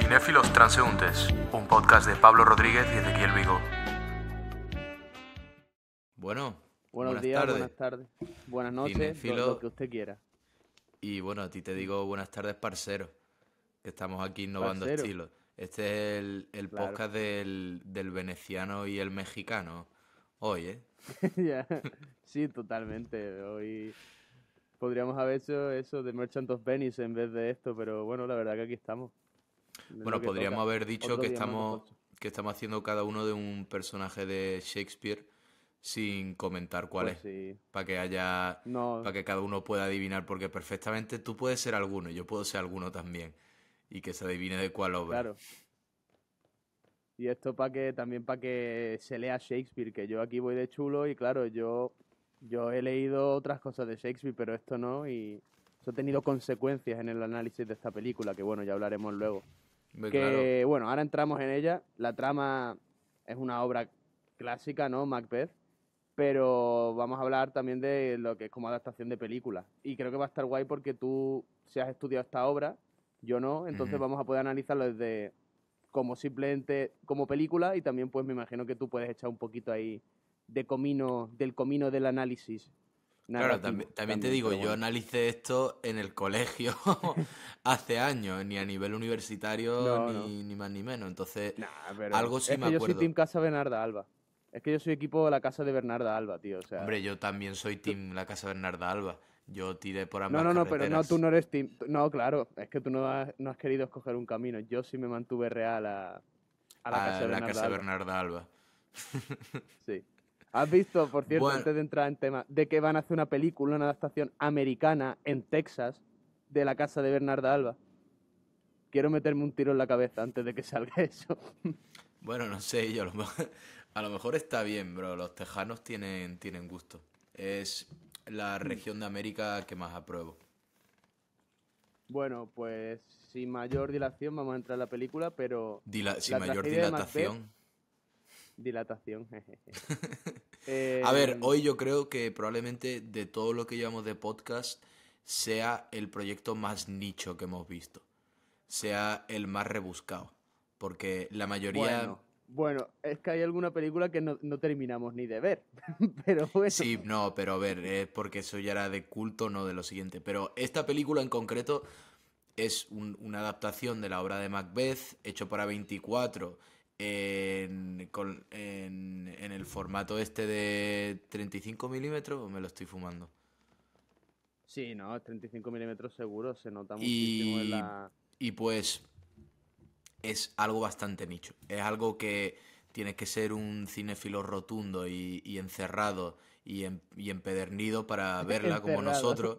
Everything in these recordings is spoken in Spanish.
Cinéfilos Transeúntes, un podcast de Pablo Rodríguez y Ezequiel Vigo. Bueno, Buenos buenas días, tardes, buenas tardes, buenas noches, cinéfilo. lo que usted quiera. Y bueno, a ti te digo buenas tardes, parcero, que estamos aquí innovando Parcero, estilos. Este es el claro. podcast del veneciano y el mexicano. Hoy, ¿eh? Ya, sí, totalmente. Hoy podríamos haber hecho eso de Merchant of Venice en vez de esto, pero bueno, la verdad que aquí estamos. Es lo Bueno, que podríamos toca. haber dicho Otro día más de Forza. que estamos haciendo cada uno de un personaje de Shakespeare sin comentar cuál Pues es, sí. para No, que cada uno pueda adivinar, porque perfectamente tú puedes ser alguno, y yo puedo ser alguno también, y que se adivine de cuál obra. claro. Y esto también para que se lea Shakespeare, que yo aquí voy de chulo y claro, yo he leído otras cosas de Shakespeare, pero esto no, y eso ha tenido consecuencias en el análisis de esta película, que bueno, ya hablaremos luego. Hombre, claro. Que bueno, ahora entramos en ella. La trama es una obra clásica, ¿no? Macbeth. Pero vamos a hablar también de lo que es como adaptación de película. Y creo que va a estar guay porque tú, si has estudiado esta obra, yo no, entonces Ujú. vamos a poder analizarlo desde como simplemente como película y también pues me imagino que tú puedes echar un poquito ahí del comino del análisis Claro, narrativo también te también, digo, pero yo bueno. analicé esto en el colegio hace años, ni a nivel universitario, No, no. ni más ni menos. Entonces, Nah, pero algo sí es me que yo soy acuerdo. Team Casa Bernarda Alba. Es que yo soy equipo de la Casa de Bernarda Alba, tío. O sea. Hombre, yo también soy team La Casa Bernarda Alba. Yo tiré por No, ambas no, no, pero no, tú carreteras. no eres Team. No, claro, es que tú no has querido escoger un camino. Yo sí me mantuve real a la Casa A de La Bernarda Casa Alba. Bernarda Alba. Sí. ¿Has visto, por cierto, Bueno, antes de entrar en tema, de que van a hacer una película, una adaptación americana en Texas de la Casa de Bernarda Alba? Quiero meterme un tiro en la cabeza antes de que salga eso. bueno, no sé, yo a lo mejor está bien, bro. Los tejanos tienen gusto. Es la región de América que más apruebo. Bueno, pues sin mayor dilación vamos a entrar en la película, pero Sin la mayor tragedia de Macbeth, dilatación. dilatación, jejeje. A ver, Eh, hoy yo creo que probablemente de todo lo que llevamos de podcast sea el proyecto más nicho que hemos visto, sea el más rebuscado, porque la mayoría, bueno, es que hay alguna película que no terminamos ni de ver, pero bueno. sí, no, pero a ver, es porque eso ya era de culto, no de lo siguiente, pero esta película en concreto es una adaptación de la obra de Macbeth, hecho para 24, en el formato este de 35 milímetros, o me lo estoy fumando. Sí, no, 35 milímetros seguro, se nota muchísimo en Y, la. y pues es algo bastante nicho. Es algo que tienes que ser un cinéfilo rotundo y encerrado y empedernido para verla como Encerrado. nosotros.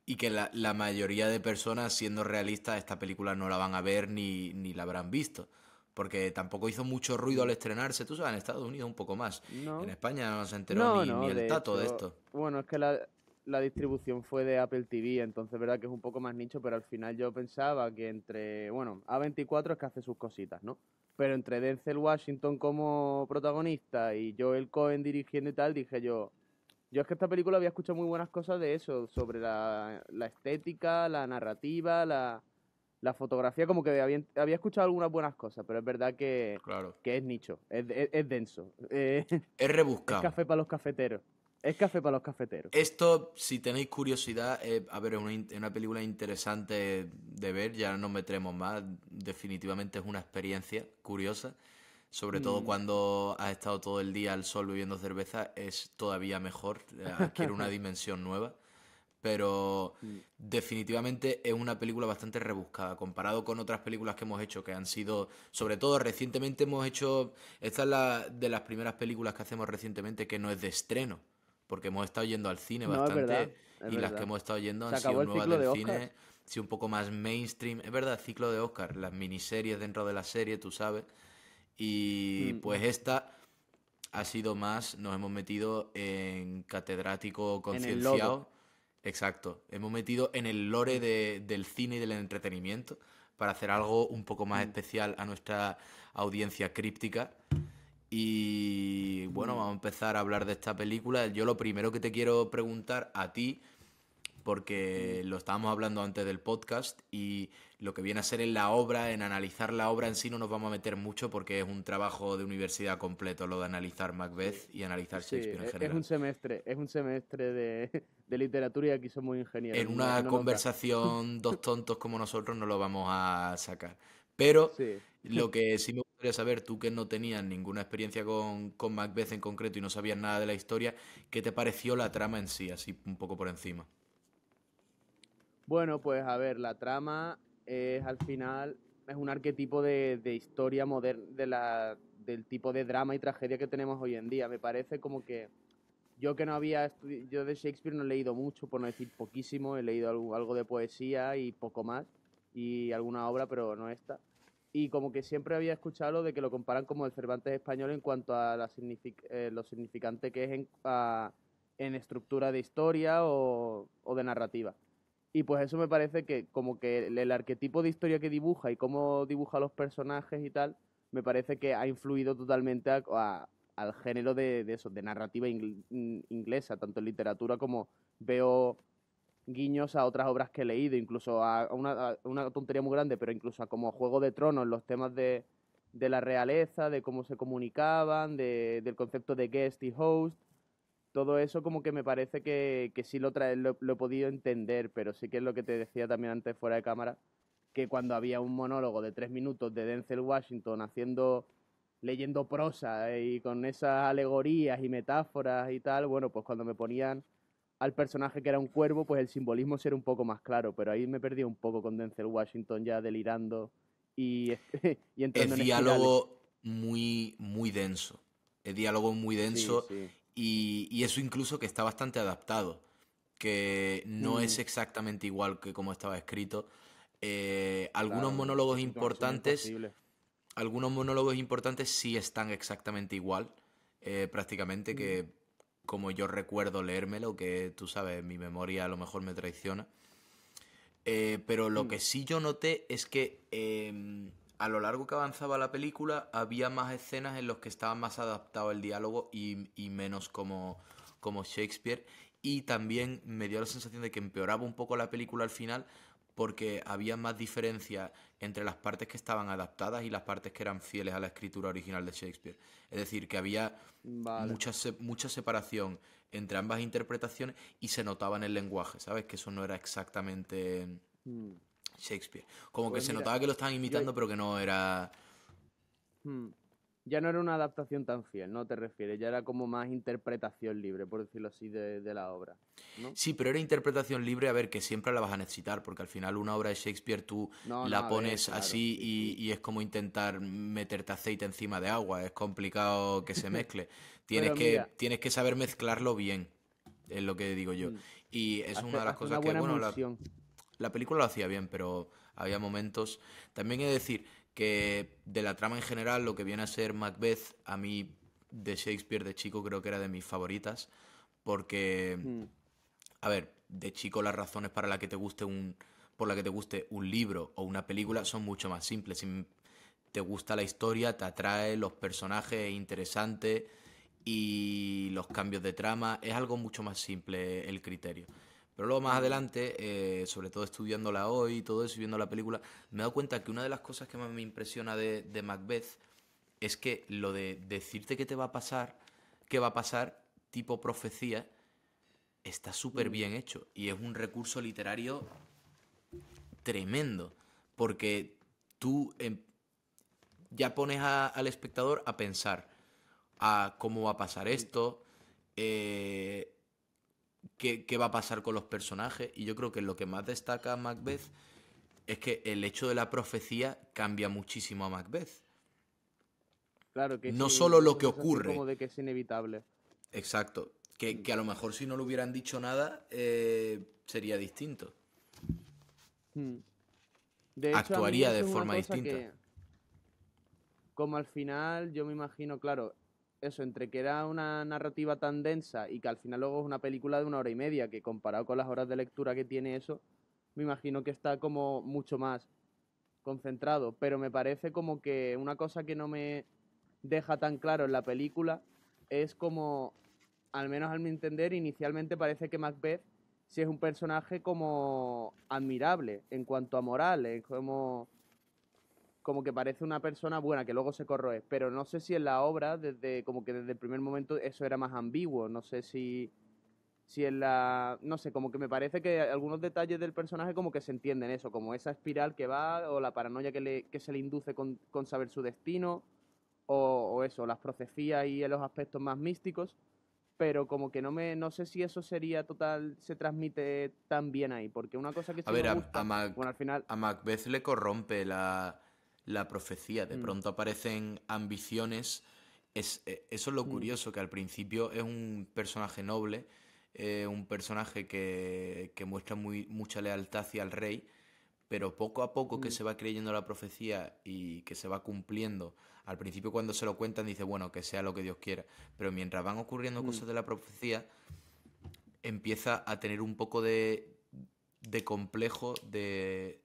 Y que la mayoría de personas, siendo realistas, esta película no la van a ver ni la habrán visto. Porque tampoco hizo mucho ruido al Mm, estrenarse. Tú sabes, en Estados Unidos un poco más. En No, España no se enteró no, ni no, el de tato de hecho, esto. bueno, es que la distribución fue de Apple TV, entonces es verdad que es un poco más nicho, pero al final yo pensaba que entre, bueno, A24 es que hace sus cositas, ¿no? Pero entre Denzel Washington como protagonista y Joel Cohen dirigiendo y tal, dije yo es que esta película había escuchado muy buenas cosas de eso, sobre la estética, la narrativa, la fotografía, como que había escuchado algunas buenas cosas, pero es verdad Claro. que es nicho, es denso. Es Es rebuscado. café para los cafeteros. Es café para los cafeteros. Esto, si tenéis curiosidad, a ver, es una película interesante de ver, ya no nos meteremos más, definitivamente es una experiencia curiosa, sobre todo Mm. cuando has estado todo el día al sol bebiendo cerveza, es todavía mejor, adquiere una dimensión nueva, pero Mm. definitivamente es una película bastante rebuscada, comparado con otras películas que hemos hecho, que han sido, sobre todo recientemente hemos hecho, esta es la de las primeras películas que hacemos recientemente que no es de estreno, porque hemos estado yendo al cine No, es verdad, bastante es y las que verdad. hemos estado yendo Se han sido acabó el nuevas ciclo del de Oscars. cine, han sido un poco más mainstream, es verdad, ciclo de Oscar, las miniseries dentro de la serie, tú sabes, y Mm, pues esta ha sido más, nos hemos metido en catedrático en el lodo. concienciado. Exacto, hemos metido en el lore Mm, del cine y del entretenimiento para hacer algo un poco más mm, especial a nuestra audiencia críptica. Y bueno, mm. vamos a empezar a hablar de esta película. Yo lo primero que te quiero preguntar a ti, porque lo estábamos hablando antes del podcast y lo que viene a ser en la obra, en analizar la obra en sí no nos vamos a meter mucho porque es un trabajo de universidad completo lo de analizar Macbeth y analizar Sí, Shakespeare en es general. es un semestre de literatura y aquí somos ingenieros, En una no nos da. conversación dos tontos como nosotros no lo vamos a sacar. Pero Sí. lo que sí me gustaría saber, tú que no tenías ninguna experiencia con Macbeth en concreto y no sabías nada de la historia, ¿qué te pareció la trama en sí, así un poco por encima? Bueno, pues a ver, la trama es al final es un arquetipo de historia moderna del tipo de drama y tragedia que tenemos hoy en día. Me parece como que yo que no yo de Shakespeare no he leído mucho, por no decir poquísimo, he leído algo de poesía y poco más, y alguna obra, pero no esta. Y como que siempre había escuchado lo de que lo comparan como el Cervantes español en cuanto a lo significante que es en estructura de historia o de narrativa. Y pues eso me parece que como que el arquetipo de historia que dibuja y cómo dibuja a los personajes y tal, me parece que ha influido totalmente al género de eso, de narrativa inglesa, tanto en literatura como veo guiños a otras obras que he leído, incluso a una tontería muy grande, pero incluso a como Juego de Tronos, los temas de la realeza, de cómo se comunicaban, del concepto de guest y host, todo eso como que me parece que sí lo he podido entender, pero sí que es lo que te decía también antes fuera de cámara, que cuando había un monólogo de 3 minutos de Denzel Washington leyendo prosa y con esas alegorías y metáforas y tal, bueno, pues cuando me ponían al personaje que era un cuervo, pues el simbolismo sí era un poco más claro, pero ahí me perdí un poco con Denzel Washington ya delirando y, y entrando Es en espirales. diálogo muy, muy denso. Es diálogo muy Sí, denso sí. y eso incluso que está bastante adaptado, que no es Mm, exactamente igual que como estaba escrito. claro, no, imposible. Algunos monólogos importantes sí están exactamente igual, prácticamente Mm, que como yo recuerdo leérmelo, que tú sabes, mi memoria a lo mejor me traiciona. Pero lo mm, que sí yo noté es que a lo largo que avanzaba la película había más escenas en las que estaba más adaptado el diálogo y menos como Shakespeare. Y también me dio la sensación de que empeoraba un poco la película al final porque había más diferencia entre las partes que estaban adaptadas y las partes que eran fieles a la escritura original de Shakespeare. Es decir, que había vale. mucha separación entre ambas interpretaciones y se notaba en el lenguaje, ¿sabes? Que eso no era exactamente Mm. Shakespeare. Como que Pues se mira, notaba que lo estaban yo imitando, pero que no era... mm, ya no era una adaptación tan fiel, ¿no? Te refieres, ya era como más interpretación libre, por decirlo así, de la obra, ¿no? Sí, pero era interpretación libre, a ver, que siempre la vas a necesitar, porque al final una obra de Shakespeare tú No, no, la a ver, pones claro, así sí, sí. y es como intentar meterte aceite encima de agua, es complicado que se mezcle. Pero mira, Tienes que saber mezclarlo bien, es lo que digo yo. mm, Y es una de las hace una cosas que, buena bueno, emulsión. la película lo hacía bien, pero había momentos. También he de decir que de la trama en general, lo que viene a ser Macbeth, a mí de Shakespeare de chico creo que era de mis favoritas, porque, Mm, a ver, de chico las razones para la que por la que te guste un libro o una película son mucho más simples. Si te gusta la historia, te atrae, los personajes es interesante y los cambios de trama, es algo mucho más simple el criterio. Pero luego más mm, adelante, sobre todo estudiándola hoy y todo eso y viendo la película, me he dado cuenta que una de las cosas que más me impresiona de Macbeth es que lo de decirte qué te va a pasar, qué va a pasar, tipo profecía, está súper mm, bien hecho. Y es un recurso literario tremendo. Porque tú ya pones al espectador a pensar a cómo va a pasar mm, esto, eh, qué va a pasar con los personajes. Y yo creo que lo que más destaca a Macbeth es que el hecho de la profecía cambia muchísimo a Macbeth. claro que No sí, solo lo esa que sensación como ocurre, de que es inevitable. exacto, Mm, que a lo mejor si no le hubieran dicho nada sería distinto. mm. De hecho, a mí Actuaría de eso es una forma cosa distinta. que, como al final, yo me imagino, claro, eso, entre que era una narrativa tan densa y que al final luego es una película de 1 hora y media, que comparado con las horas de lectura que tiene eso, me imagino que está como mucho más concentrado. Pero me parece como que una cosa que no me deja tan claro en la película es como, al menos al mi entender, inicialmente parece que Macbeth si es un personaje como admirable en cuanto a moral, es como que parece una persona buena que luego se corroe, pero no sé si en la obra, como que desde el primer momento eso era más ambiguo, no sé si en la, no sé, como que me parece que algunos detalles del personaje como que se entienden eso, como esa espiral que va o la paranoia que se le induce con saber su destino o eso, las profecías y en los aspectos más místicos, pero como que no sé si eso sería total, se transmite tan bien ahí, porque una cosa que A sí me ver, gusta, bueno, al final, a Macbeth le corrompe la profecía. De mm, pronto aparecen ambiciones. Eso es lo mm, curioso, que al principio es un personaje noble, un personaje que muestra mucha lealtad hacia el rey, pero poco a poco que mm, se va creyendo la profecía y que se va cumpliendo. Al principio cuando se lo cuentan dice, bueno, que sea lo que Dios quiera, pero mientras van ocurriendo mm, cosas de la profecía, empieza a tener un poco de complejo de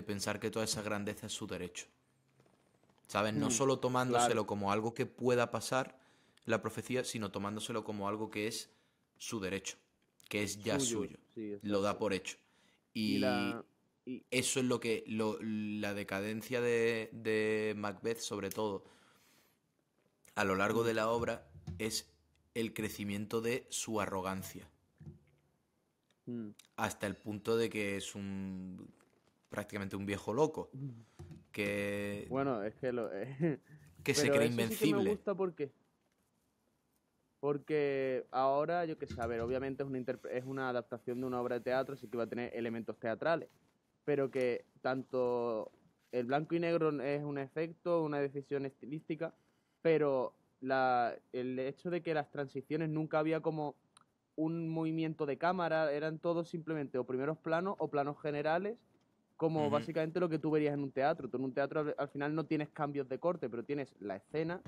pensar que toda esa grandeza es su derecho. ¿Sabes? No mm, solo claro, tomándoselo como algo que pueda pasar la profecía, sino tomándoselo como algo que es su derecho, que es ya suyo, suyo. sí, Lo da exacto. por hecho. Y Y la, y, eso es la decadencia de Macbeth, sobre todo, a lo largo mm, de la obra, es el crecimiento de su arrogancia. mm. Hasta el punto de que es prácticamente un viejo loco, que, Bueno, es que que se pero cree eso sí que me invencible. gusta porque ahora, yo qué sé, a ver, obviamente es una adaptación de una obra de teatro, así que va a tener elementos teatrales, pero que tanto el blanco y negro es un efecto, una decisión estilística, pero el hecho de que las transiciones nunca había como un movimiento de cámara, eran todos simplemente o primeros planos o planos generales, como Ujú. básicamente lo que tú verías en un teatro. Tú en un teatro al final no tienes cambios de corte, pero tienes la escena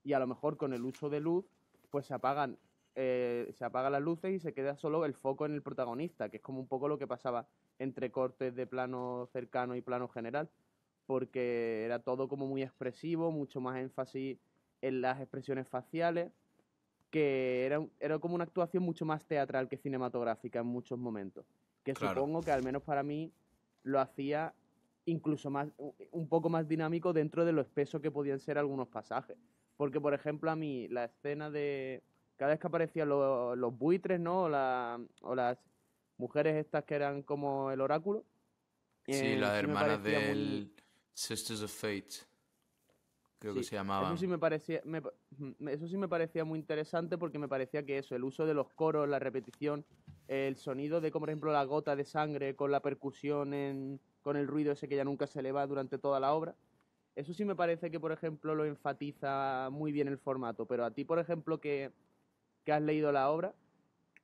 y a lo mejor con el uso de luz, pues se apagan las luces y se queda solo el foco en el protagonista, que es como un poco lo que pasaba entre cortes de plano cercano y plano general, porque era todo como muy expresivo, mucho más énfasis en las expresiones faciales, que era como una actuación mucho más teatral que cinematográfica en muchos momentos, que Claro, supongo que al menos para mí lo hacía incluso más, un poco más dinámico dentro de lo espeso que podían ser algunos pasajes. Porque, por ejemplo, a mí la escena de cada vez que aparecían los buitres, ¿no? O las mujeres estas que eran como el oráculo, sí, las sí me hermanas parecía muy, del Sisters of Fate, creo que sí, se eso llamaban. sí me parecía, eso sí me parecía muy interesante porque me parecía que eso, el uso de los coros, la repetición, el sonido de, como por ejemplo, la gota de sangre con la percusión con el ruido ese que ya nunca se le va durante toda la obra. Eso sí me parece que, por ejemplo, lo enfatiza muy bien el formato. Pero a ti, por ejemplo, que has leído la obra,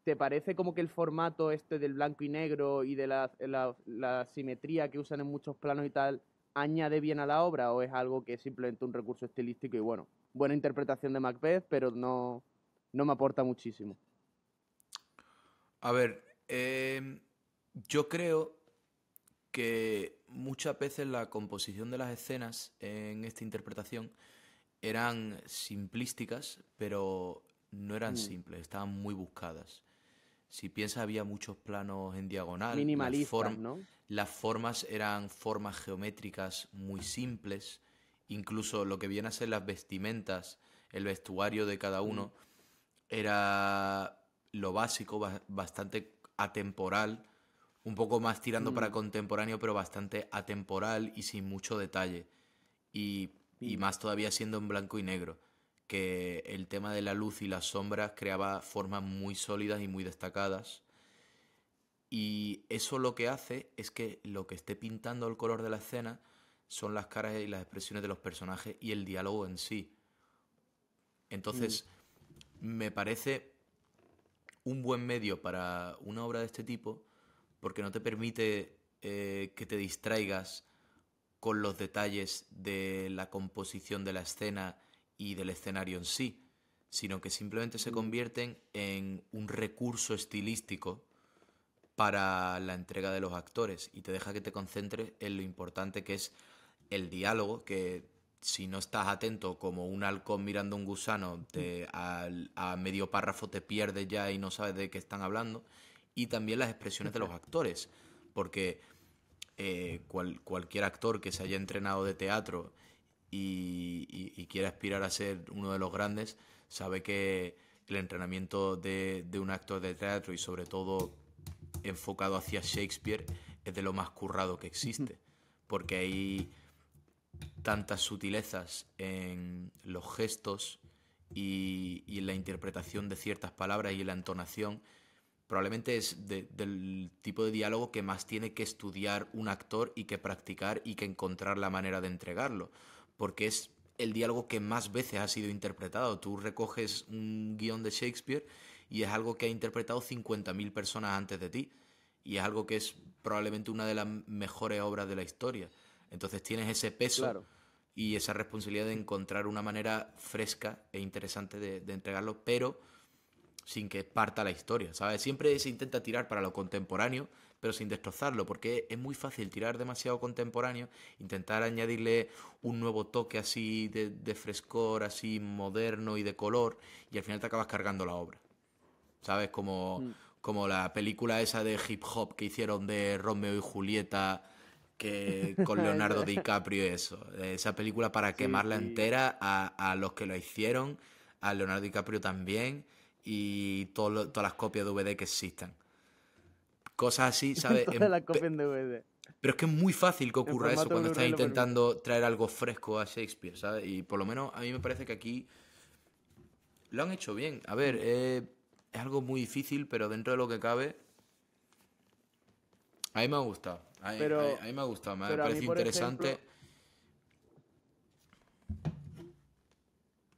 ¿te parece como que el formato este del blanco y negro y de la simetría que usan en muchos planos y tal añade bien a la obra o es algo que es simplemente un recurso estilístico y bueno, buena interpretación de Macbeth, pero no me aporta muchísimo? A ver, yo creo que muchas veces la composición de las escenas en esta interpretación eran simplísticas, pero no eran Mm. simples, estaban muy buscadas. Si piensas, había muchos planos en diagonal, Minimalistas, ¿no? las formas eran formas geométricas muy simples, incluso lo que viene a ser las vestimentas, el vestuario de cada Mm, uno, era lo básico, bastante atemporal, un poco más tirando para mm, contemporáneo, pero bastante atemporal y sin mucho detalle. Y mm, más todavía siendo en blanco y negro, que el tema de la luz y las sombras creaba formas muy sólidas y muy destacadas. Y eso lo que hace es que lo que esté pintando el color de la escena son las caras y las expresiones de los personajes y el diálogo en sí. mm, Entonces, me parece un buen medio para una obra de este tipo porque no te permite que te distraigas con los detalles de la composición de la escena y del escenario en sí, sino que simplemente se mm, convierten en un recurso estilístico para la entrega de los actores y te deja que te concentres en lo importante que es el diálogo, que si no estás atento como un halcón mirando un gusano, a medio párrafo te pierdes ya y no sabes de qué están hablando, y también las expresiones de los actores, porque cualquier actor que se haya entrenado de teatro y quiera aspirar a ser uno de los grandes, sabe que el entrenamiento de un actor de teatro, y sobre todo enfocado hacia Shakespeare, es de lo más currado que existe, porque hay tantas sutilezas en los gestos y en la interpretación de ciertas palabras y en la entonación. Probablemente es del tipo de diálogo que más tiene que estudiar un actor y que practicar y que encontrar la manera de entregarlo, porque es el diálogo que más veces ha sido interpretado. Tú recoges un guión de Shakespeare y es algo que ha interpretado 50.000 personas antes de ti, y es algo que es probablemente una de las mejores obras de la historia. Entonces tienes ese peso, Claro. y esa responsabilidad de encontrar una manera fresca e interesante de entregarlo, pero sin que parta la historia, ¿sabes? Siempre se intenta tirar para lo contemporáneo, pero sin destrozarlo, porque es muy fácil tirar demasiado contemporáneo, intentar añadirle un nuevo toque así de frescor, así moderno y de color, y al final te acabas cargando la obra, ¿sabes? Mm. Como la película esa de hip hop que hicieron de Romeo y Julieta, que con Leonardo DiCaprio, eso. Esa película para Sí, quemarla sí. entera a los que la hicieron, a Leonardo DiCaprio también, y todas las copias de DVD que existan. Cosas así, ¿sabes? Todas las copias en DVD. Pero es que es muy fácil que En ocurra eso formato cuando estás Blu-ray lo permite. intentando traer algo fresco a Shakespeare, ¿sabes? Y por lo menos a mí me parece que aquí lo han hecho bien. A ver, Mm. es algo muy difícil, pero dentro de lo que cabe, a mí me ha gustado. Pero, A mí me ha gustado, me ha pero a mí, parecido por interesante. ejemplo,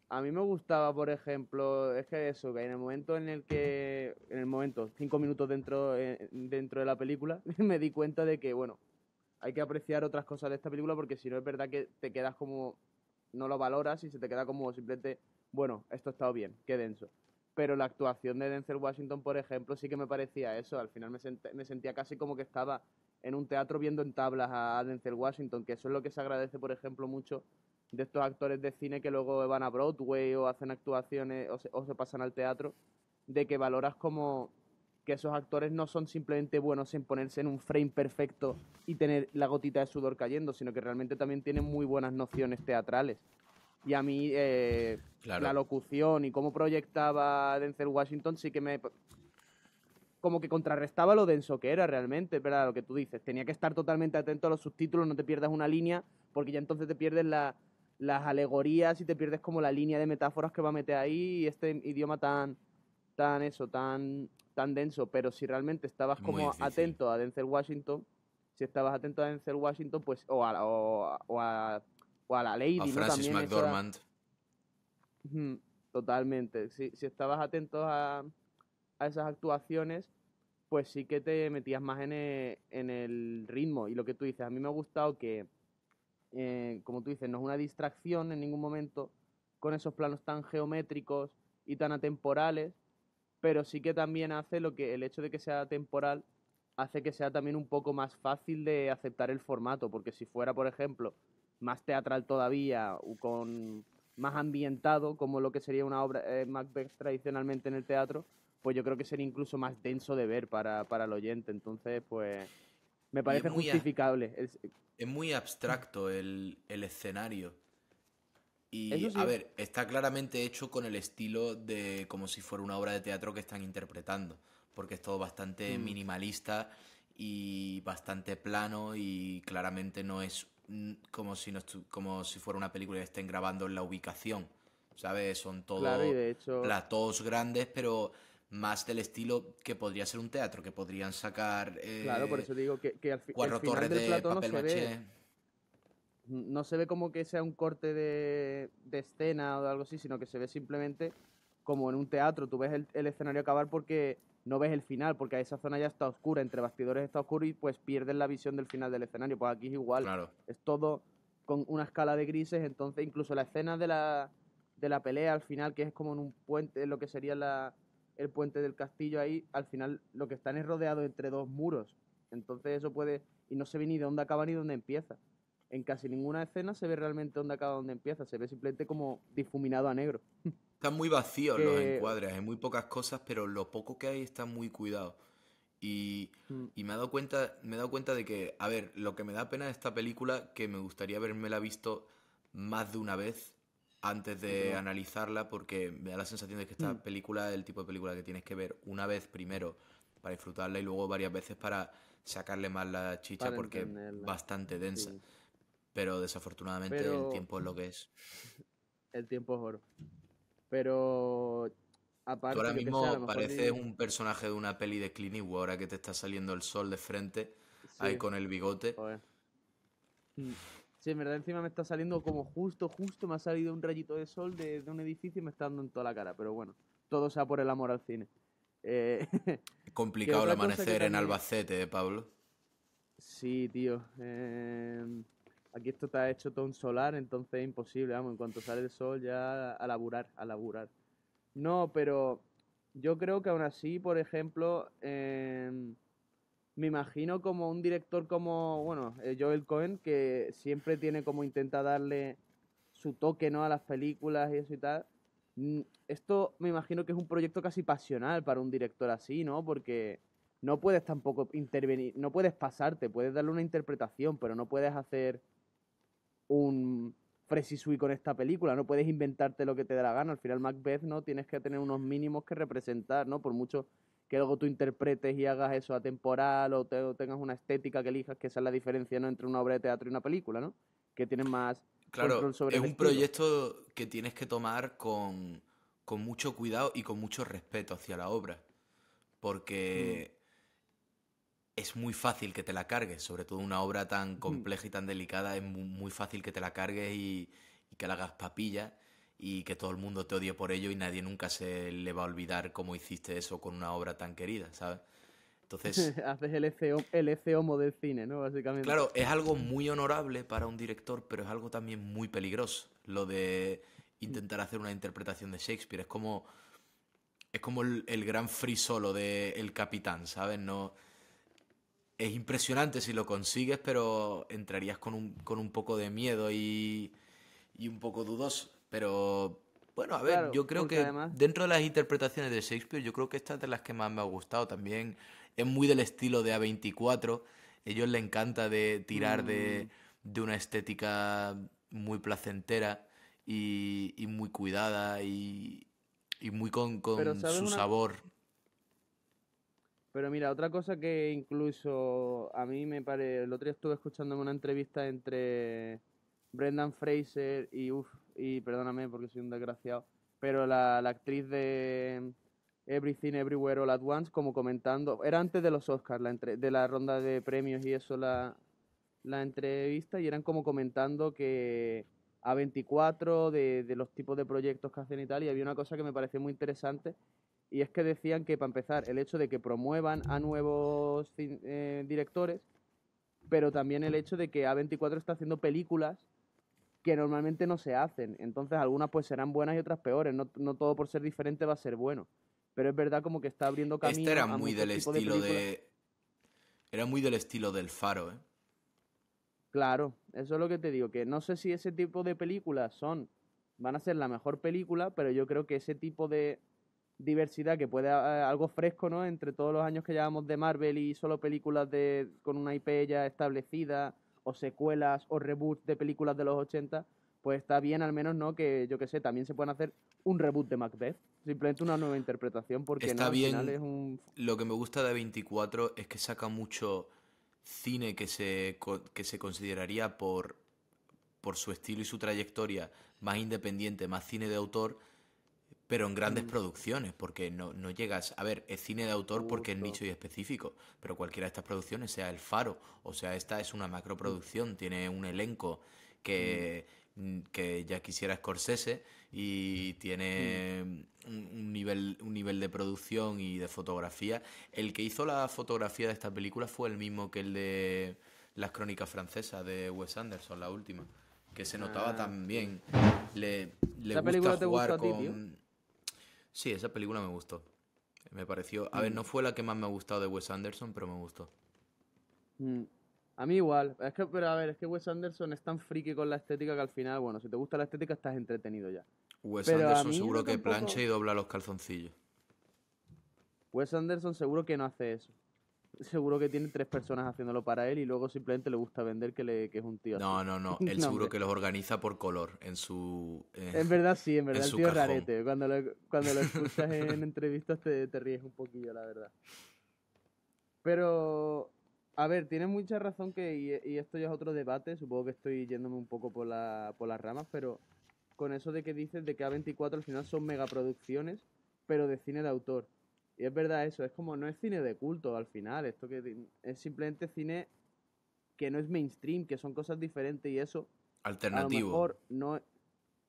a mí me gustaba, por ejemplo, es que eso, que en el momento en el momento, 5 minutos dentro de la película, me di cuenta de que, bueno, hay que apreciar otras cosas de esta película porque si no es verdad que te quedas como, no lo valoras y se te queda como simplemente, bueno, esto ha estado bien, qué denso. Pero la actuación de Denzel Washington, por ejemplo, sí que me parecía eso. Al final me sentía casi como que estaba en un teatro viendo en tablas a Denzel Washington, que eso es lo que se agradece, por ejemplo, mucho de estos actores de cine que luego van a Broadway o hacen actuaciones o se pasan al teatro, de que valoras como que esos actores no son simplemente buenos en ponerse en un frame perfecto y tener la gotita de sudor cayendo, sino que realmente también tienen muy buenas nociones teatrales. Y a mí la Claro. locución y cómo proyectaba Denzel Washington sí que me... como que contrarrestaba lo denso que era realmente, ¿verdad? Lo que tú dices. Tenía que estar totalmente atento a los subtítulos, no te pierdas una línea, porque ya entonces te pierdes las alegorías y te pierdes como la línea de metáforas que va a meter ahí y este idioma tan denso. Pero si realmente estabas Es muy como difícil. atento a Denzel Washington, si estabas atento a Denzel Washington, pues, o a la A Lady, ¿no? Francis También esa... McDormand. Ujú, totalmente. Si estabas atento a esas actuaciones, pues sí que te metías más en el ritmo. Y lo que tú dices, a mí me ha gustado que, como tú dices, no es una distracción en ningún momento con esos planos tan geométricos y tan atemporales, pero sí que también hace lo que el hecho de que sea temporal hace que sea también un poco más fácil de aceptar el formato, porque si fuera, por ejemplo, más teatral todavía o con más ambientado, como lo que sería una obra Macbeth tradicionalmente en el teatro, pues yo creo que sería incluso más denso de ver para el oyente. Entonces, pues me Y parece justificable. es muy abstracto el escenario. Y, Eso a sí. ver, está claramente hecho con el estilo de como si fuera una obra de teatro que están interpretando, porque es todo bastante Mm, minimalista y bastante plano, y claramente no es como si, como si fuera una película que estén grabando en la ubicación, ¿sabes? Son claro, y todo de hecho, platós grandes, pero más del estilo que podría ser un teatro, que podrían sacar claro, por eso digo que el cuatro final torres del de plató papel maché. no se ve como que sea un corte de escena o de algo así, sino que se ve simplemente como en un teatro. Tú ves el escenario acabar porque no ves el final, porque esa zona ya está oscura, entre bastidores está oscuro y pues pierdes la visión del final del escenario. Pues aquí es igual, Claro. es todo con una escala de grises, entonces incluso la escena de la pelea al final, que es como en un puente, lo que sería el puente del castillo ahí, al final lo que están es rodeado entre dos muros. Entonces eso puede, y no se ve ni de dónde acaba ni dónde empieza. En casi ninguna escena se ve realmente dónde acaba, dónde empieza. Se ve simplemente como difuminado a negro. Están muy vacíos los Que, encuadres, hay muy pocas cosas, pero lo poco que hay está muy cuidado. Y me he dado cuenta de que, a ver, lo que me da pena de esta película, que me gustaría habérmela visto más de una vez antes de analizarla, porque me da la sensación de que esta película es el tipo de película que tienes que ver una vez primero para disfrutarla y luego varias veces para sacarle más la chicha, para porque es entenderla. bastante densa. Sí. Pero desafortunadamente el Pero tiempo es lo que es. el tiempo es oro. Pero Tú aparte, ahora yo que sé, a lo mismo mejor pareces un personaje de una peli de Clint Eastwood, ahora que te está saliendo el sol de frente, ahí sí, con el bigote. joder. Mm. Sí, en verdad encima me está saliendo como justo me ha salido un rayito de sol de un edificio y me está dando en toda la cara. Pero bueno, todo sea por el amor al cine. Eh, que Complicado el otra cosa que amanecer en también... Albacete, Pablo. Sí, tío. Aquí esto está hecho todo un solar, entonces es imposible, vamos. En cuanto sale el sol ya a laburar, a laburar. No, pero yo creo que aún así, por ejemplo, me imagino como un director como, bueno, Joel Cohen, que siempre tiene como intenta darle su toque, ¿no? A las películas y eso y tal. Esto me imagino que es un proyecto casi pasional para un director así, ¿no? Porque no puedes tampoco intervenir, no puedes pasarte, puedes darle una interpretación, pero no puedes hacer un Fresh Sui con esta película, no puedes inventarte lo que te dé la gana. Al final Macbeth, ¿no? Tienes que tener unos mínimos que representar, ¿no? Por mucho que luego tú interpretes y hagas eso atemporal o tengas una estética que elijas, que esa es la diferencia, ¿no? Entre una obra de teatro y una película, ¿no? Que tienes más control Claro, sobre es el un estilo. proyecto que tienes que tomar con mucho cuidado y con mucho respeto hacia la obra, Mm. porque es muy fácil que te la cargues, sobre todo una obra tan compleja y tan delicada, es muy fácil que te la cargues y que la hagas papilla y que todo el mundo te odie por ello y nadie nunca se le va a olvidar cómo hiciste eso con una obra tan querida, ¿sabes? Entonces, Haces el ece homo del cine, ¿no? Básicamente. claro, es algo muy honorable para un director, pero es algo también muy peligroso, lo de intentar hacer una interpretación de Shakespeare. Es como el gran free solo de El Capitán, ¿sabes? No, es impresionante si lo consigues, pero entrarías con un poco de miedo y un poco dudoso. Pero bueno, a ver, Claro, yo creo porque que además... dentro de las interpretaciones de Shakespeare, yo creo que esta es de las que más me ha gustado. También es muy del estilo de A24. Ellos le encanta de tirar mm, de una estética muy placentera y muy cuidada y muy con, pero con ¿sabes su una, sabor. Pero mira, otra cosa que incluso a mí me parece, el otro día estuve escuchando una entrevista entre Brendan Fraser y perdóname porque soy un desgraciado, pero la actriz de Everything Everywhere All at Once como comentando, era antes de los Oscars, de la ronda de premios y eso, la entrevista, y eran como comentando que A24 de los tipos de proyectos que hacen y tal, y había una cosa que me pareció muy interesante, y es que decían que, para empezar, el hecho de que promuevan a nuevos directores, pero también el hecho de que A24 está haciendo películas que normalmente no se hacen. Entonces, algunas pues serán buenas y otras peores. No, no todo por ser diferente va a ser bueno. Pero es verdad como que está abriendo Este era camino a muy del muchos tipos de estilo películas. de. Era muy del estilo del Faro, ¿eh? Claro, eso es lo que te digo, que no sé si ese tipo de películas van a ser la mejor película, pero yo creo que ese tipo de diversidad que puede algo fresco, ¿no? Entre todos los años que llevamos de Marvel y solo películas con una IP ya establecida, o secuelas o reboots de películas de los 80, pues está bien al menos, ¿no? Que yo que sé, también se pueden hacer un reboot de Macbeth, simplemente una nueva interpretación, porque no, Está al final es bien. un... Lo que me gusta de 24 es que saca mucho cine que se consideraría por su estilo y su trayectoria más independiente, más cine de autor, pero en grandes Mm, producciones, porque no llegas. A ver, es cine de autor porque es justo. nicho y específico, pero cualquiera de estas producciones, sea El Faro, o sea, esta es una Mm, macroproducción, tiene un elenco mm, que ya quisiera Scorsese y mm. tiene un nivel de producción y de fotografía. El que hizo la fotografía de esta película fue el mismo que el de Las Crónicas Francesas de Wes Anderson, la última, que se notaba Ah, sí. también. Le ¿Esa gusta película te gustó jugar a ti, tío? con. Sí, esa película me gustó. Me pareció. A ver, Mm. no fue la que más me ha gustado de Wes Anderson, pero me gustó. Mm. A mí igual. Es que, pero a ver, es que Wes Anderson es tan friki con la estética que al final, bueno, si te gusta la estética estás entretenido ya. Wes Pero a Anderson mí no seguro que plancha tampoco. y dobla los calzoncillos. Wes Anderson seguro que no hace eso. seguro que tiene 3 personas haciéndolo para él y luego simplemente le gusta vender que es un tío así. No. Él No, seguro hombre. que los organiza por color En verdad sí, en en verdad el su tío es cajón. rarete. Cuando lo escuchas en entrevistas te ríes un poquillo, la verdad. Pero, a ver, tienes mucha razón y esto ya es otro debate, supongo que estoy yéndome un poco por las ramas, pero con eso de que dices de que A24 al final son megaproducciones, pero de cine de autor. Y es verdad eso, es como no es cine de culto al final, es simplemente cine que no es mainstream, que son cosas diferentes y eso, a lo Alternativo. mejor no.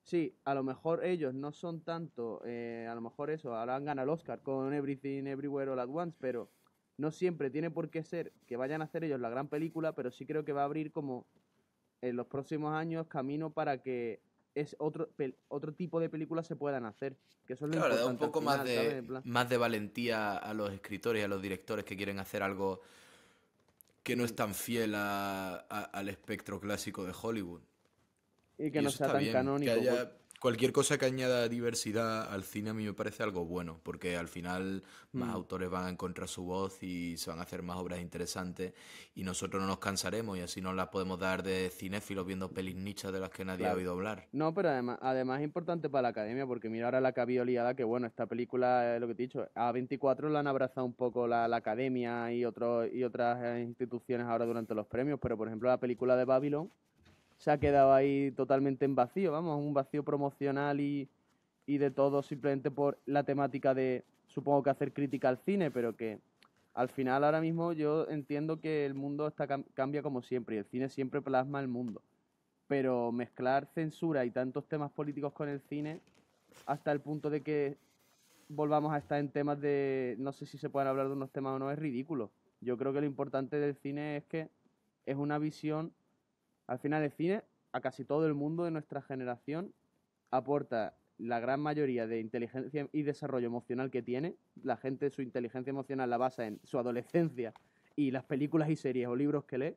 Sí, a lo mejor ellos no son tanto, a lo mejor eso, ahora han ganado el Oscar con Everything Everywhere All at Once, pero no siempre tiene por qué ser que vayan a hacer ellos la gran película, pero sí creo que va a abrir como en los próximos años camino para que otro tipo de películas se puedan hacer, que eso es lo Claro, le da un importante al poco final, ¿sabes? En plan, más de valentía a los escritores y a los directores que quieren hacer algo que no es mm, tan fiel al espectro clásico de Hollywood. y que Y no eso sea está tan bien, que canónico, haya cualquier cosa que añada diversidad al cine a mí me parece algo bueno, porque al final más mm, autores van a encontrar su voz y se van a hacer más obras interesantes y nosotros no nos cansaremos y así nos las podemos dar de cinéfilos viendo pelis nichas de las que nadie ha claro. oído hablar. No, pero además es importante para la academia, porque mira ahora la que había liada, que bueno, esta película, lo que te he dicho, a 24 la han abrazado un poco la academia y otras instituciones ahora durante los premios, pero por ejemplo la película de Babylon se ha quedado ahí totalmente en vacío, vamos, un vacío promocional y de todo simplemente por la temática de, supongo que hacer crítica al cine, pero que al final ahora mismo yo entiendo que el mundo cambia como siempre y el cine siempre plasma el mundo, pero mezclar censura y tantos temas políticos con el cine hasta el punto de que volvamos a estar en temas de, no sé si se pueden hablar de unos temas o no, es ridículo. Yo creo que lo importante del cine es que es una visión, al final el cine, a casi todo el mundo de nuestra generación, aporta la gran mayoría de inteligencia y desarrollo emocional que tiene. La gente su inteligencia emocional la basa en su adolescencia y las películas y series o libros que lee.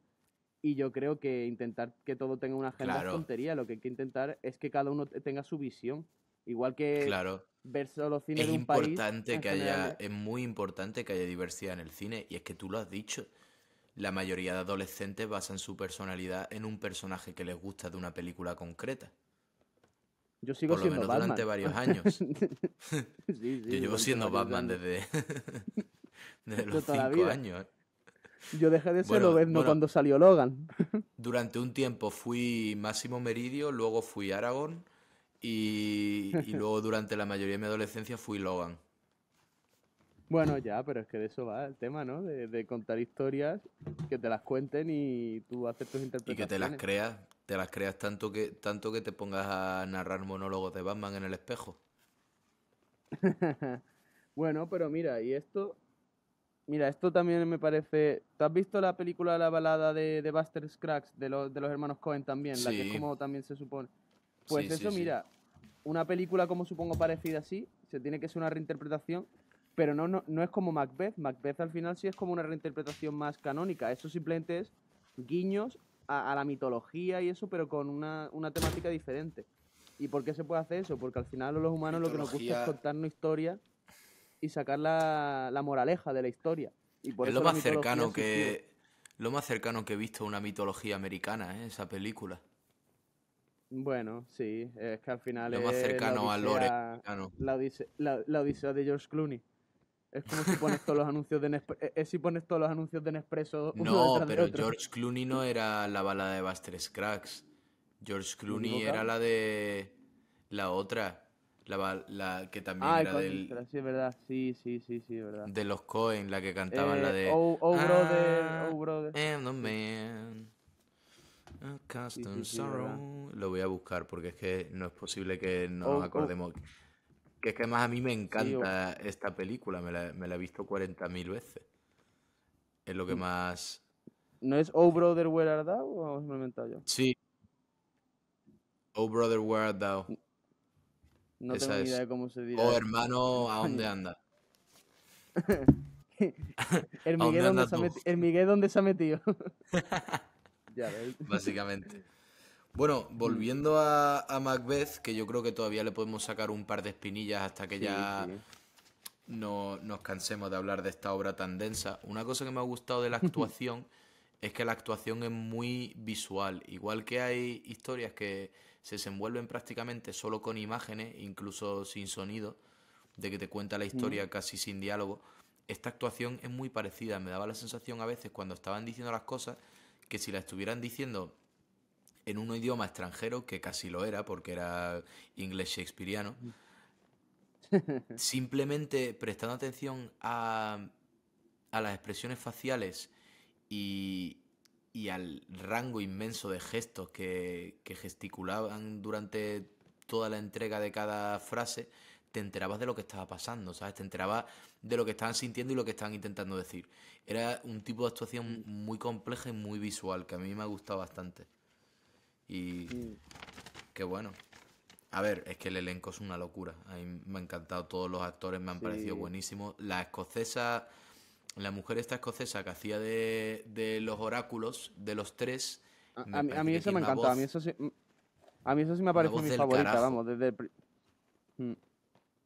Y yo creo que intentar que todo tenga una agenda es Claro, tontería. Lo que hay que intentar es que cada uno tenga su visión. Igual que claro. ver solo cine Es de un país, importante en que general. haya, es muy importante que haya diversidad en el cine y es que tú lo has dicho. La mayoría de adolescentes basan su personalidad en un personaje que les gusta de una película concreta. Yo sigo Por lo siendo menos durante Batman. varios años. Sí, Yo sí, llevo durante siendo varios Batman años. desde De los toda la 5 vida. años. Yo dejé de ser Bueno, Lobezno bueno, cuando salió Logan. durante un tiempo fui Máximo Meridio, luego fui Aragorn y luego durante la mayoría de mi adolescencia fui Logan. Bueno, ya, pero es que de eso va el tema, ¿no? De contar historias, que te las cuenten y tú hacer tus Y que interpretaciones. te las creas tanto que te pongas a narrar monólogos de Batman en el espejo. Bueno, pero mira, esto también me parece. ¿Tú has visto la película La balada de Buster Scruggs, de los hermanos Cohen también? La que es Sí, como también se supone. Pues sí, sí, eso, sí. mira, una película como supongo parecida así, se tiene que ser una reinterpretación, pero no es como Macbeth. Macbeth al final sí es como una reinterpretación más canónica. Eso simplemente es guiños a la mitología y eso, pero con una temática diferente. ¿Y por qué se puede hacer eso? Porque al final a los humanos lo que nos gusta es Mitología contarnos historias y sacar la moraleja de la historia. Y por es lo eso la más mitología cercano existió. que he visto a una mitología americana, ¿eh? Esa película. Bueno, sí, es que al final Lo más es cercano al lore americano. la odisea de George Clooney. Es como si pones todos los anuncios si pones todos los anuncios de Nespresso uno No, detrás de pero otro. George Clooney no era la balada de Buster Scruggs. George ¿Me he Clooney era equivocado? la de la otra, la que también Ay, era coño, espera, sí, es verdad. Sí, sí, sí, sí, es verdad. de los Coen, la que cantaban la de Oh, brother, I oh, brother. am the Sí, man, sí, accustomed sí, sí, es verdad. sorrow. Lo voy a buscar porque es que no es posible que no nos Oh, oh, acordemos. Que es que más a mí me sí, encanta esta película, me la he visto 40.000 veces. Es lo que más... ¿no es Oh, brother, where art thou? ¿O me lo he inventado yo? Sí, Oh Brother, Where Art Thou. No tengo Esa ni idea es. de cómo se dirá Oh eso en hermano, ¿a dónde español. anda? El ¿A Miguel, dónde ¿dónde andas se ha tú? metido? El Miguel, ¿dónde se ha metido? Ya ves. Básicamente. Bueno, Mm, volviendo a Macbeth, que yo creo que todavía le podemos sacar un par de espinillas hasta que sí, ya sí. no nos cansemos de hablar de esta obra tan densa. Una cosa que me ha gustado de la actuación es que la actuación es muy visual. Igual que hay historias que se desenvuelven prácticamente solo con imágenes, incluso sin sonido, de que te cuenta la Mm. historia casi sin diálogo, esta actuación es muy parecida. Me daba la sensación a veces cuando estaban diciendo las cosas que si la estuvieran diciendo en un idioma extranjero, que casi lo era porque era inglés shakespeariano, simplemente prestando atención a las expresiones faciales y, y al rango inmenso de gestos que gesticulaban durante toda la entrega de cada frase, te enterabas de lo que estaba pasando, ¿sabes? Te enterabas de lo que estaban sintiendo y lo que estaban intentando decir. Era un tipo de actuación muy compleja y muy visual, que a mí me ha gustado bastante. Y Mm. qué bueno. A ver, es que el elenco es una locura. A mí me ha encantado, todos los actores me han parecido Sí. buenísimos. La escocesa, la mujer esta escocesa que hacía de los oráculos de los tres, A, me a mí a parece mí que eso me tiene encantaba. A mí eso sí me una parece voz mi del favorita, carajo. vamos, mm,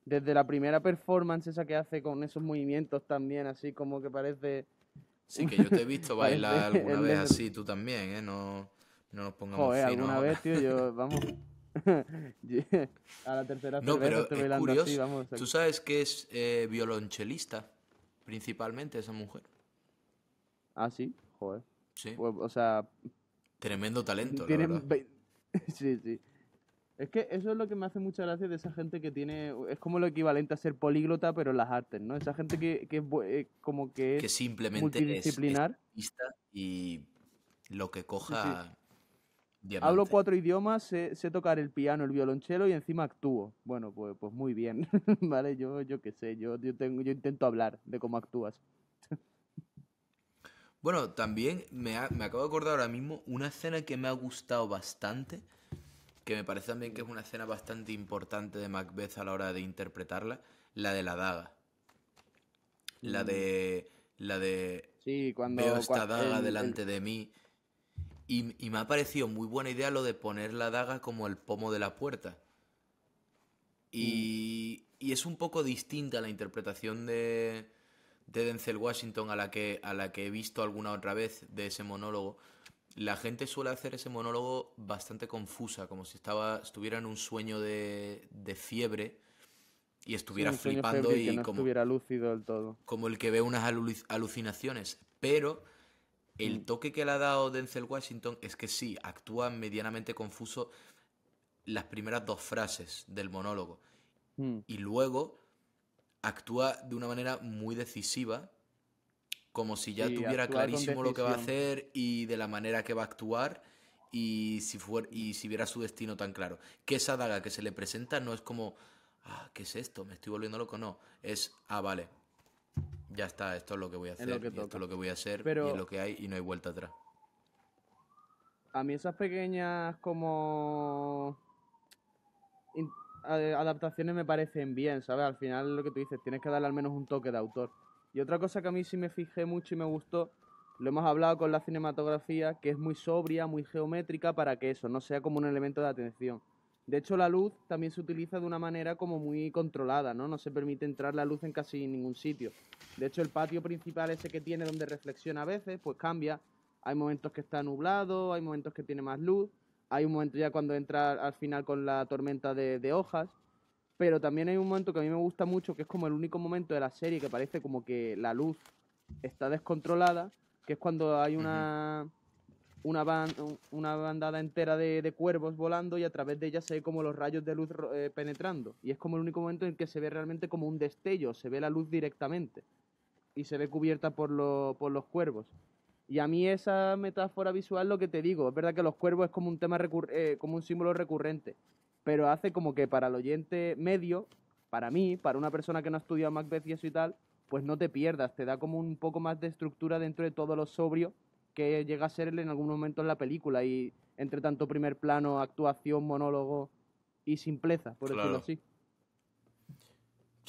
desde la primera performance esa que hace con esos movimientos también, así como que parece, Sí, que yo te he visto parece bailar alguna el vez Nether. así, tú también, ¿eh? No, no nos pongamos Joder, finos alguna ahora. vez, tío, yo, vamos, yo- a la tercera No, cerveza pero estoy es bailando así, curioso. vamos. ¿Tú sabes que es violonchelista? Principalmente esa mujer. Ah, sí, joder. Sí. Pues, o sea, Tremendo talento, la verdad. tienen... Sí, sí. Es que eso es lo que me hace mucha gracia de esa gente que tiene... Es como lo equivalente a ser políglota, pero en las artes, ¿no? Esa gente que es como que Que es simplemente es multidisciplinar. artista y lo que Sí, sí. coja Hablo diamante. 4 idiomas, sé tocar el piano, el violonchelo y encima actúo. Bueno, pues muy bien, ¿vale? Yo qué sé, yo intento hablar de cómo actúas. Bueno, también me acabo de acordar ahora mismo una escena que me ha gustado bastante, que me parece también que es una escena bastante importante de Macbeth a la hora de interpretarla, la de la daga. La Mm, de... La de... sí, Veo cuando, esta daga delante de mí. Y me ha parecido muy buena idea lo de poner la daga como el pomo de la puerta. mm, Y es un poco distinta la interpretación de Denzel Washington a la que he visto alguna otra vez de ese monólogo. La gente suele hacer ese monólogo bastante confusa, como si estuviera en un sueño de fiebre y sí, estuviera un sueño flipando febril que y no estuviera lúcido del todo. como el que ve unas alucinaciones. Pero el Mm, toque que le ha dado Denzel Washington es que sí, actúa medianamente confuso las primeras dos frases del monólogo. mm. Y luego actúa de una manera muy decisiva, como si ya Sí, tuviera actúa con clarísimo lo que va a decisión. hacer y de la manera que va a actuar y si viera su destino tan claro. Que esa daga que se le presenta no es como, ¿qué es esto? Me estoy volviendo loco. No, es, vale, ya está, esto es lo que voy a Es lo hacer que y esto es toca. lo que voy a hacer y es Pero lo que hay y no hay vuelta atrás. a mí esas pequeñas como adaptaciones me parecen bien, ¿sabes? Al final lo que tú dices, tienes que darle al menos un toque de autor. Y otra cosa que a mí sí me fijé mucho y me gustó, lo hemos hablado con la cinematografía, que es muy sobria, muy geométrica para que eso no sea como un elemento de atención. De hecho, la luz también se utiliza de una manera como muy controlada, ¿no? No se permite entrar la luz en casi ningún sitio. De hecho, el patio principal ese que tiene donde reflexiona a veces, pues cambia. Hay momentos que está nublado, hay momentos que tiene más luz, hay un momento ya cuando entra al final con la tormenta de hojas, pero también hay un momento que a mí me gusta mucho, que es como el único momento de la serie que parece como que la luz está descontrolada, que es cuando hay Ujú. una bandada entera de cuervos volando y a través de ella se ve como los rayos de luz penetrando. Y es como el único momento en que se ve realmente como un destello, se ve la luz directamente y se ve cubierta por los cuervos. Y a mí esa metáfora visual, lo que te digo, es verdad que los cuervos es como un tema como un símbolo recurrente, pero hace como que para el oyente medio, para mí, para una persona que no ha estudiado Macbeth y eso y tal, pues no te pierdas, te da como un poco más de estructura dentro de todo lo sobrio que llega a ser en algún momento en la película y entre tanto primer plano, actuación, monólogo y simpleza, por decirlo Claro, así. Que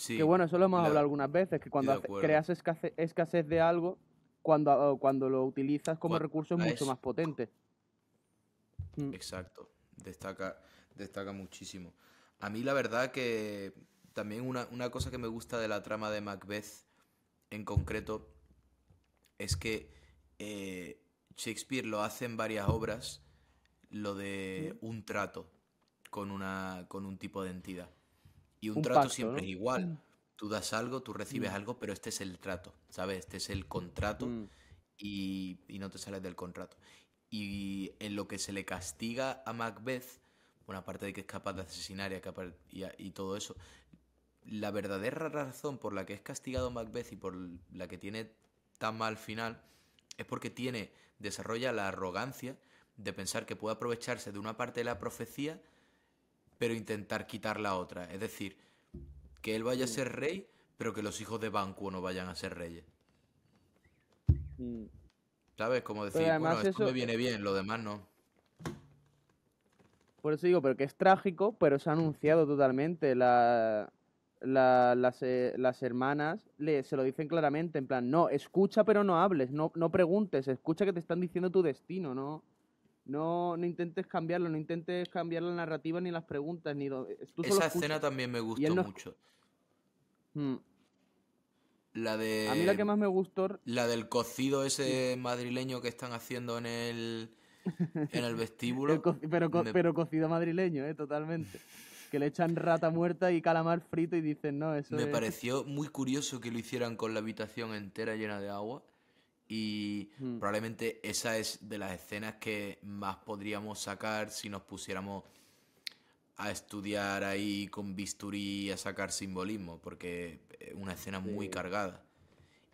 sí, bueno, eso lo hemos hablado la- algunas veces, que estoy cuando de acuerdo. creas escasez de algo, cuando lo utilizas como Cuando recurso es mucho es más potente. Mm, exacto, destaca muchísimo. A mí la verdad que también una cosa que me gusta de la trama de Macbeth en concreto es que Shakespeare lo hace en varias obras, lo de un trato con un tipo de entidad. Y un Un trato pacto, siempre ¿no? es igual. Tú das algo, tú recibes algo, pero este es el trato, ¿sabes? Este es el contrato Mm, y no te sales del contrato. Y en lo que se le castiga a Macbeth, bueno, aparte de que es capaz de asesinar y todo eso, la verdadera razón por la que es castigado Macbeth y por la que tiene tan mal final es porque desarrolla la arrogancia de pensar que puede aprovecharse de una parte de la profecía, pero intentar quitar la otra. Es decir, que él vaya a mm, ser rey, pero que los hijos de Banquo no vayan a ser reyes. mm. ¿Sabes? Como Pero decir, bueno, además esto me eso, viene bien, lo demás no. por eso digo, pero que es trágico, pero se ha anunciado totalmente. Las hermanas se lo dicen claramente, en plan, no, escucha pero no hables, no preguntes, escucha que te están diciendo tu destino, no intentes cambiarlo, no intentes cambiar la narrativa ni las preguntas, tú solo Esa escena escucha. también me Y él gustó no... mucho. Mm. La A mí la que de más me gustó... la del cocido Sí. ese madrileño que están haciendo en el vestíbulo. Me, Pero cocido madrileño, totalmente. Que le echan rata muerta y calamar frito y dicen, no, eso me es... pareció muy curioso que lo hicieran con la habitación entera llena de agua. Y Mm, probablemente esa es de las escenas que más podríamos sacar si nos pusiéramos a estudiar ahí con bisturí a sacar simbolismo, porque es una escena muy sí. cargada.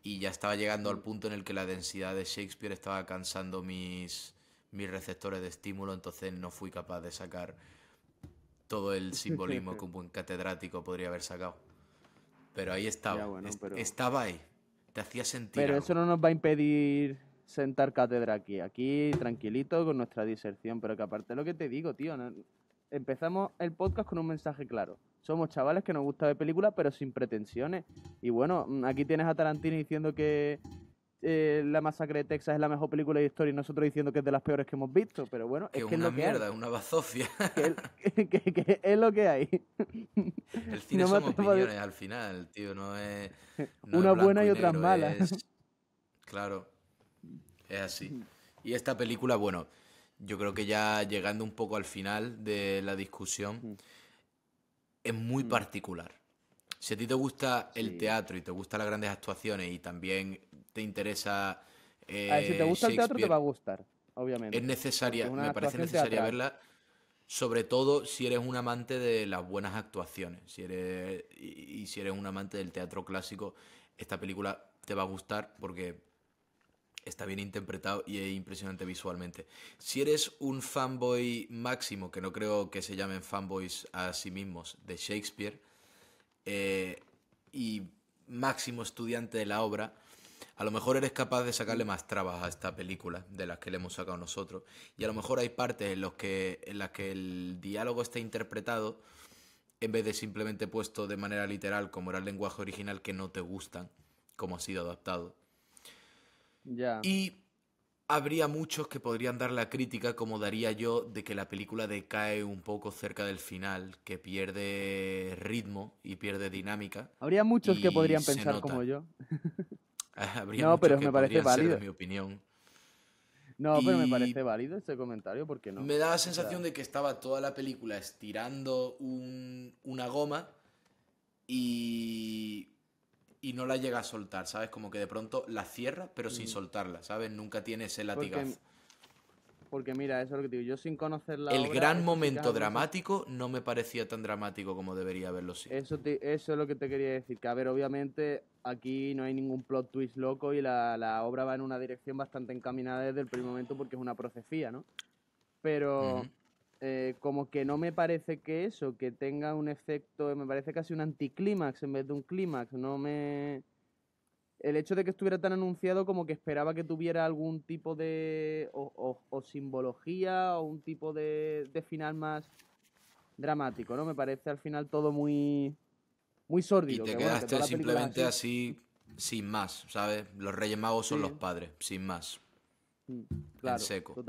Y ya estaba llegando al Mm. punto en el que la densidad de Shakespeare estaba cansando mis receptores de estímulo, entonces no fui capaz de sacar todo el simbolismo que un buen catedrático podría haber sacado. Pero ahí Ya estaba, bueno, estaba ahí, te hacía sentir pero eso algo. no nos va a impedir sentar cátedra aquí. Aquí, tranquilito, con nuestra diserción. Pero que aparte de lo que te digo, tío, empezamos el podcast con un mensaje claro. Somos chavales que nos gusta ver películas, pero sin pretensiones. Y bueno, aquí tienes a Tarantino diciendo que La Masacre de Texas es la mejor película de historia y nosotros diciendo que es de las peores que hemos visto. Pero bueno, Que es es que es una lo que hay. mierda, es una bazofia. Que es lo que hay. El cine No me son atrevo a opiniones al final, tío, no es unas buenas blanco y y otras negro, malas. claro, es así. Y esta película, bueno, yo creo que ya llegando un poco al final de la discusión, es muy particular. Si a ti te gusta el Sí. teatro y te gustan las grandes actuaciones y también te interesa A ver, si te gusta el teatro te va a Shakespeare, gustar, es obviamente. Porque es necesaria, una me parece actuación necesaria teatral. verla, sobre todo si eres un amante de las buenas actuaciones, y si eres un amante del teatro clásico, esta película te va a gustar porque está bien interpretado y es impresionante visualmente. Si eres un fanboy máximo, que no creo que se llamen fanboys a sí mismos, de Shakespeare, eh, y máximo estudiante de la obra, a lo mejor eres capaz de sacarle más trabas a esta película de las que le hemos sacado nosotros. Y a lo mejor hay partes en las que el diálogo está interpretado en vez de simplemente puesto de manera literal como era el lenguaje original, que no te gustan como ha sido adaptado. Ya. Y habría muchos que podrían dar la crítica, como daría yo, de que la película decae un poco cerca del final, que pierde ritmo y pierde dinámica, Habría muchos que y podrían se pensar como nota. yo. Habría No, muchos pero que me parece podrían ser de válido. mi opinión. No, pero me parece Y válido ese comentario, ¿por qué no? me da la O sea, sensación de que estaba toda la película estirando una goma y, y no la llega a soltar, ¿sabes? Como que de pronto la cierra, pero sin mm, soltarla, ¿sabes? Nunca tiene ese porque, latigazo. porque mira, eso es lo que te digo. Yo sin conocer la El obra, gran eso sí que es momento algo que dramático no me parecía tan dramático como debería haberlo sido. eso es lo que te quería decir. Que a ver, obviamente aquí no hay ningún plot twist loco y la obra va en una dirección bastante encaminada desde el primer momento porque es una profecía, ¿no? Pero Ujú. como que no me parece que eso, que tenga un efecto, me parece casi un anticlímax en vez de un clímax. No me... El hecho de que estuviera tan anunciado como que esperaba que tuviera algún tipo de... o simbología o un tipo de final más dramático, ¿no? Me parece al final todo muy Y sórdido, te que bueno, que quedaste toda la película es simplemente así. así, sin más, ¿sabes? Los Reyes Magos son los Sí, padres, sin más, mm, en claro, seco.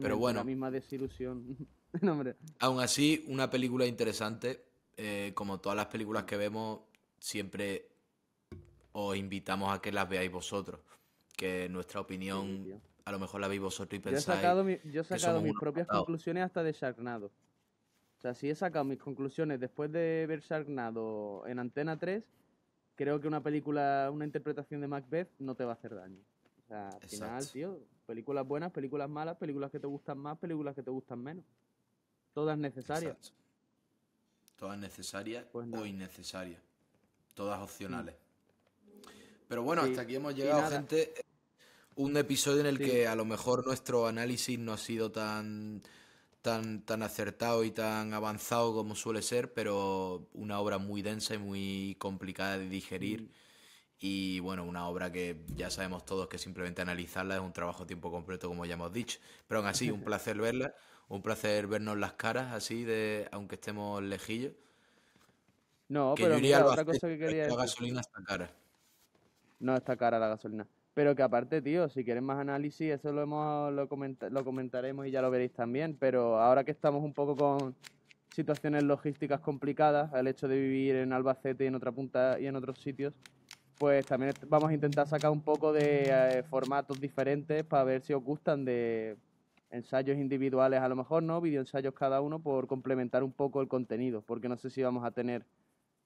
Pero totalmente, la bueno, misma desilusión. No, hombre. aún así, una película interesante. como todas las películas que vemos, siempre os invitamos a que las veáis vosotros. Que nuestra Sí, opinión, tío. a lo mejor la veis vosotros y Yo he pensáis sacado, que somos mis unos propias matados. conclusiones hasta de Sharknado. O sea, si he sacado mis conclusiones después de ver Sharknado en Antena 3, creo que una interpretación de Macbeth no te va a hacer daño. O sea, al final, Exacto, tío, películas buenas, películas malas, películas que te gustan más, películas que te gustan menos. Todas necesarias. exacto. Todas necesarias Pues o nada. innecesarias. Todas Mm. opcionales. Pero bueno, hasta Sí. aquí hemos Y llegado, nada, gente. Un episodio en el sí. que a lo mejor nuestro análisis no ha sido tan acertado y tan avanzado como suele ser, pero una obra muy densa y muy complicada de digerir. Mm. Y bueno, una obra que ya sabemos todos que simplemente analizarla es un trabajo a tiempo completo, como ya hemos dicho. Pero aún así, un placer verla, un placer vernos las caras así, aunque estemos lejillos. No, Que yo pero iría a mira, otra Albacete, cosa que pero es quería que la decir. gasolina está cara. No está cara la gasolina. Pero que aparte, tío, si quieres más análisis, eso lo comentaremos y ya lo veréis también. Pero ahora que estamos un poco con situaciones logísticas complicadas, el hecho de vivir en Albacete y en otra punta y en otros sitios, pues también vamos a intentar sacar un poco de formatos diferentes para ver si os gustan de ensayos individuales a lo mejor, ¿no? Videoensayos cada uno por complementar un poco el contenido, porque no sé si vamos a tener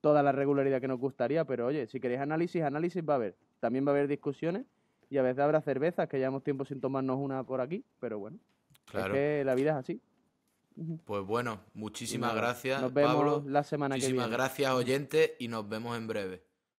toda la regularidad que nos gustaría, pero oye, si queréis análisis va a haber. También va a haber discusiones y a veces habrá cervezas, que llevamos tiempo sin tomarnos una por aquí, pero bueno, es Claro. que la vida es así. Ujú. Pues bueno, Y muchísimas nada, gracias, nos vemos Pablo. la semana que Muchísimas viene. gracias, oyentes, y nos vemos en breve.